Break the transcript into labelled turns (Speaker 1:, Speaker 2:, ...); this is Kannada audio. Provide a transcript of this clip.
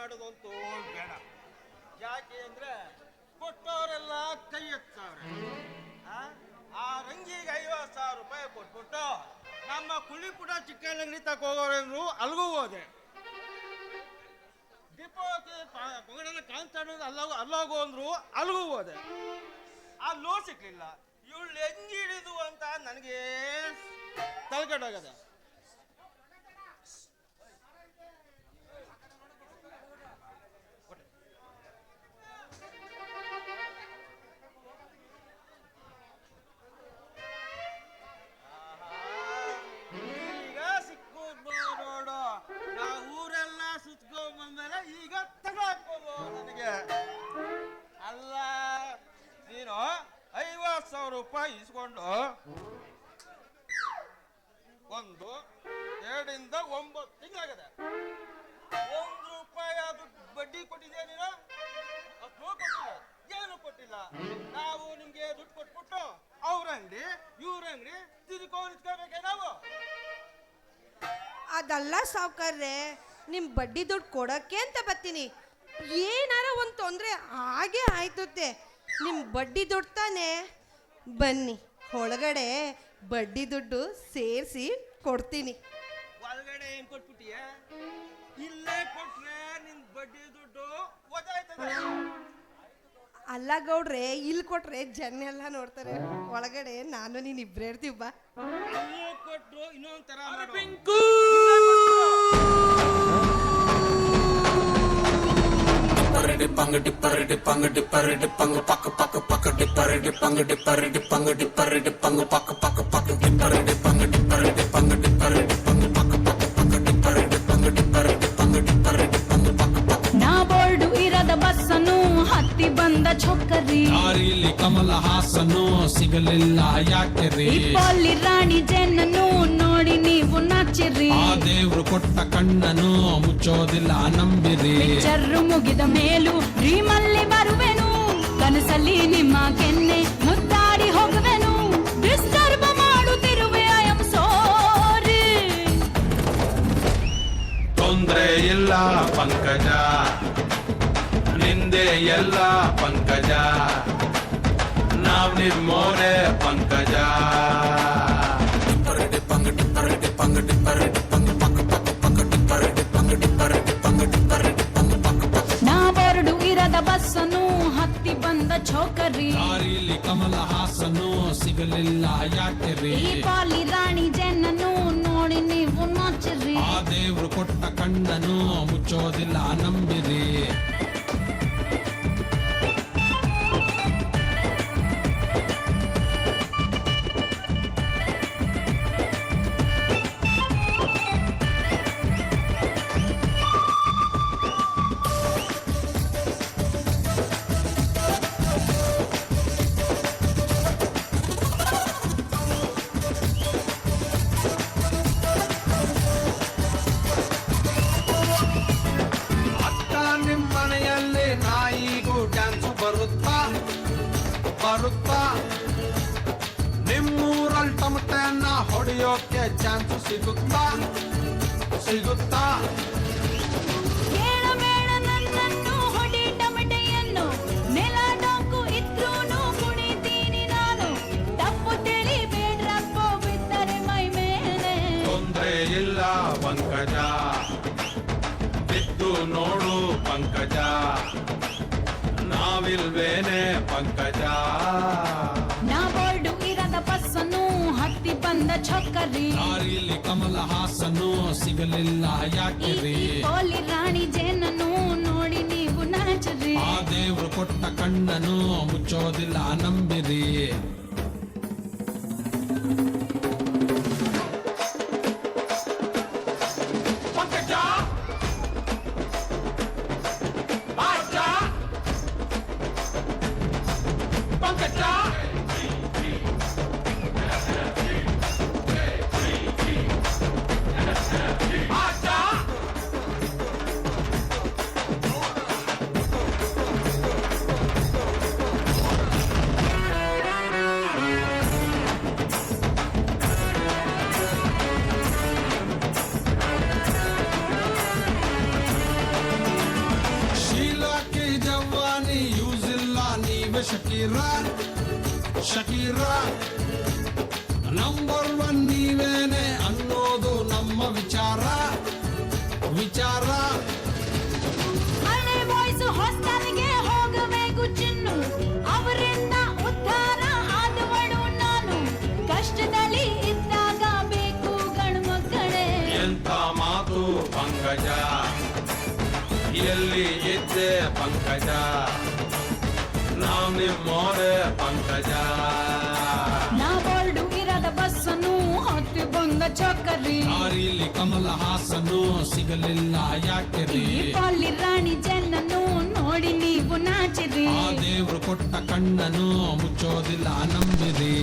Speaker 1: ಮಾಡೋದಂತೂ ಬೇಡ. ಯಾಕೆ ಅಂದ್ರೆ ಕೊಟ್ಟವರೆಲ್ಲ ಕೈ ಎತ್ತಾರೆ. ಆ ರಂಗಿಗೆ 50,000 ರೂಪಾಯಿ ಕೊಟ್ಬಿಟ್ಟು ನಮ್ಮ ಕುಳಿಪುಟ ಚಿಕ್ಕನಗರಿ ತಗೋಗೋರು ಅಲ್ಗೂ ಹೋದೆ. ದೀಪಾವಳಿ ಪಂಗಡನ ಕಾಣ್ತಾಡೋದು ಅಲ್ಲೋಗು ಅಂದ್ರು ಅಲ್ಗೂ ಹೋದೆ. ಅಲ್ಲೂ ಸಿಕ್ಲಿಲ್ಲ. ಇವಳು ಹೆಂಗ್ ಹಿಡಿದು ಅಂತ ನನಗೆ ತಲೆಕೆಡೋಗದೆ. ಈಗ ಸಿಕ್ಕೋದು ನೋಡು. ನಾ ಊರೆಲ್ಲ ಸುತ್ಕೊಂಡ್ ಬಂದ್ಮೇಲೆ ಈಗ ತಗೊಳ್ಬೋದು ನನಗೆ. ಅಲ್ಲ ನೀನು 50,000 ರೂಪಾಯಿ ಇಸ್ಕೊಂಡು 1, 2ರಿಂದ 9 ತಿಂಗಳಾಗದೆ. 1 ರೂಪಾಯಿ ಅದು ಬಡ್ಡಿ ಕೊಟ್ಟಿದ್ಯಾ ನೀನು? ಅದು ಕೊಟ್ಟಿಲ್ಲ, ಏನು ಕೊಟ್ಟಿಲ್ಲ. ನಾವು ನಿಮ್ಗೆ ದುಡ್ಡು ಕೊಟ್ಬಿಟ್ಟು ಅವ್ರ ಅಂಗಡಿ ಇವ್ರ ಅಂಗಡಿ ತಿರ್ಕೋಬೇಕೆ ನಾವು?
Speaker 2: ಅದಲ್ಲ ಸಾವ್ಕಾರ್ರೆ, ನಿಮ್ ಬಡ್ಡಿ ದುಡ್ಡು ಕೊಡಕ್ಕೆ ಅಂತ ಬರ್ತೀನಿ. ಏನಾರ ಒಂದು ತೊಂದರೆ ಹಾಗೆ ಆಯ್ತುತ್ತೆ. ನಿಮ್ ಬಡ್ಡಿ ದುಡ್ಡು ತಾನೆ, ಬನ್ನಿ ಒಳಗಡೆ ಬಡ್ಡಿ ದುಡ್ಡು ಸೇರಿಸಿ ಕೊಡ್ತೀನಿ.
Speaker 1: ಒಳಗಡೆ ಏನ್ ಕೊಟ್ಬಿಟ್ಟಿಯ? ಇಲ್ಲೇ ಕೊಟ್ರೆ ನಿನ್ ಬಡ್ಡಿ ದುಡ್ಡು ಒದಾಯ್ತದೆ.
Speaker 2: ಅಲ್ಲ ಗೌಡ್ರೆ, ಇಲ್ಲಿ ಕೊಟ್ರೆ ಜನ ಎಲ್ಲ ನೋಡ್ತಾರೆ. ಒಳಗಡೆ ನಾನು ನೀನ್ ಇಬ್ರೇ ಇರ್ತೀವಿ ಬಾ.
Speaker 1: ಅಲ್ಲೂ ಕೊಟ್ರು ಇನ್ನೊಂದ್ ತರ
Speaker 3: ಡಿಪ್ಪಂಗ ಡಿಪ್ಪರ್ ಡಿಪ್ಪಂಗ ಡಿಪ್ಪರ್ ಡಿಪ್ಪಂಗ ಪಕ್ಕ ಪಕ್ಕ ಪಕ್ಕ ಡಿಪ್ಪರ್ ಡಿಪ್ಪಂಗ ಡಿಪ್ಪರ್ ಡಿಪ್ಪಂಗ ಡಿಪ್ಪರ್ ಡಿಪ್ಪಂಗ ಪಕ್ಕ ಪಕ್ಕ ಪಕ್ಕ ಡಿಪ್ಪರ್ ಡಿಪ್ಪಂಗ ಡಿಪ್ಪರ್ ಡಿಪ್ಪಂಗ ಡಿಪ್ಪರ್ ಡಿಪ್ಪಂಗ ಪಕ್ಕ ಪಕ್ಕ ಪಕ್ಕ ಡಿಪ್ಪರ್ ಡಿಪ್ಪಂಗ ಡಿಪ್ಪರ್ ಡಿಪ್ಪಂಗ ಡಿಪ್ಪರ್ ಡಿಪ್ಪಂಗ ಪಕ್ಕ ಪಕ್ಕ.
Speaker 4: ನಾ ಬೋರ್ಡು ಇರದ ಬಸ್ಸನು ಹತ್ತಿ ಬಂದ ಚೊಕ್ಕರಿ.
Speaker 5: ದಾರಿಲಿ ಕಮಲ ಹಾಸನು ಸಿಗಲಿಲ್ಲ ಯಾಕೆ ರೀ?
Speaker 4: ಇಪ್ಪಲ್ಲಿ ರಾಣಿ ಜೇನನ್ನು ನೋಡಿ ನೀವು ನಾಚಿರಿ.
Speaker 5: ಆ ದೇವ್ರು ಕೊಟ್ಟ ಕಣ್ಣನು ಮುಚ್ಚೋದಿಲ್ಲ ನಂಬಿರಿ.
Speaker 4: ಪಿಕ್ಚರ್ರು ಮುಗಿದ ಮೇಲೂ ಡ್ರೀಮಲ್ಲಿ ಬರುವೆನು. ಕನಸಲ್ಲಿ ನಿಮ್ಮ ಕೆನ್ನೆ ಮುದ್ದಾಡಿ ಹೋಗುವೆನು. ಡಿಸ್ಟರ್ಬ್ ಮಾಡುತ್ತಿರುವೆ, ಐ ಆಮ್ ಸಾರಿ.
Speaker 5: ತೊಂದ್ರೆ ಇಲ್ಲ ಪಂಕಜ, ನಿಂದೆ ಎಲ್ಲ ಪಂಕಜ, ನಾವ್ ನಿಮ್ಮೋರೆ ಪಂಕಜ.
Speaker 3: ಡಿಪ್ಪರ್ ಡಿಪ್ಪಂಗ ಡಿಪ್ಪರ್ ಡಿಪ್ಪಂಗ ಡಿಪ್ಪರ್ ಡಿಪ್ಪಂಗ ಪಕ್ಕ ಪಕ್ಕ ಪಕ್ಕ ಡಿಪ್ಪರ್ ಡಿಪ್ಪಂಗ ಡಿಪ್ಪರ್ ಡಿಪ್ಪಂಗ ಡಿಪ್ಪರ್ ಡಿಪ್ಪಂಗ ಪಕ್ಕ ಪಕ್ಕ.
Speaker 4: ನಾ ಬೋರ್ಡು ಇರದ ಬಸ್ಸನು ಹತ್ತಿ ಬಂದ ಚೌಕರಿ.
Speaker 5: ದಾರಿಲಿ ಕಮಲ ಹಾಸನು ಸಿಗಲಿಲ್ಲ ಯಾಕೆ ರೀ?
Speaker 4: ಈ ಪಾಲಿ ರಾಣಿ ಜೇನನ್ನು ನೋಡಿ ನೀವು ನಾಚಿರಿ.
Speaker 5: ಆ ದೇವ್ರು ಕೊಟ್ಟ ಕಣ್ಣನು ಮುಚ್ಚೋದಿಲ್ಲ ನಂಬಿರಿ. ಬರುತ್ತಾ ನಿಮ್ಮೂರಲ್ಲಿ ಟಮಟೆಯನ್ನ ಹೊಡೆಯೋಕೆ ಚಾನ್ಸ್ ಸಿಗುತ್ತಾ?
Speaker 4: ಕೇಳಬೇಡ ನನ್ನನ್ನು ಹೊಡಿ ಟಮಟೆಯನ್ನು. ನೆಲ ಡೊಂಕು ಇದ್ರೂನು ಕುಣಿತೀನಿ ನಾನು. ತಪ್ಪು ತಿಳಿಬೇಡ್ರಪ್ಪೋ ಬಿದ್ದರೆ ಮೈ ಮೇಲೆ.
Speaker 5: ತೊಂದ್ರೆ ಇಲ್ಲ ಪಂಕಜ, ಬಿದ್ದು ನೋಡು ಪಂಕಜ, ನಾವಿಲ್ವೇನೆ ಪಂಕಜ.
Speaker 4: ನಾ ಬೋರ್ಡು ಇರದ ಬಸ್ಸನ್ನು ಹತ್ತಿ ಬಂದ ಚೊಕ್ಕರಿ.
Speaker 5: ದಾರಿಲಿ ಕಮಲ ಹಾಸನು ಸಿಗಲಿಲ್ಲ ಯಾಕೆ ರೀ?
Speaker 4: ಪೋಲಿ ರಾಣಿ ಜೇನನ್ನು ನೋಡಿ ನೀವು ನಾಚರಿ.
Speaker 5: ಆ ದೇವ್ರು ಕೊಟ್ಟ ಕಣ್ಣನು ಮುಚ್ಚೋದಿಲ್ಲ ನಂಬಿರಿ. ಶಕೀರಾ ಶಕೀರಾ ನಂಬರ್ ಒನ್ ನೀವೇನೆ ಅನ್ನೋದು ನಮ್ಮ ವಿಚಾರ ವಿಚಾರ
Speaker 4: ಹಳೆ ಬಾಯ್ಸ್ ಹಾಸ್ಟೆಲ್ಗೆ ಹೋಗಬೇಕು ಚಿನ್ನು ಅವರಿಂದ ಉದ್ಧಾರ ಆದವಳು ನಾನು ಕಷ್ಟದಲ್ಲಿ ಇದ್ದಾಗ ಬೇಕು ಗಂಡು ಮಕ್ಕಳೇ
Speaker 5: ಎಂತ ಮಾತು ಪಂಕಜ ಎಲ್ಲಿ ಇದ್ದೆ ಪಂಕಜ ನಾವ್ ನಿಮ್ಮೋರೆ ಪಂಕಜ
Speaker 4: ನಾ ಬೋರ್ಡು ಇರದ ಬಸ್ಸನ್ನು ಹತ್ತಿ ಬಂದ ಚಕ್ಕರಿ
Speaker 5: ದಾರಿಲಿ ಕಮಲ ಹಾಸನು ಸಿಗಲಿಲ್ಲ ಯಾಕೆರಿ
Speaker 4: ಪಾಲಿ ರಾಣಿ ಜನ್ನನ್ನು ನೋಡಿ ನೀವು ನಾಚಿರಿ
Speaker 5: ಆ ದೇವ್ರು ಕೊಟ್ಟ ಕಣ್ಣನು ಮುಚ್ಚೋದಿಲ್ಲ ನಂಬಿರಿ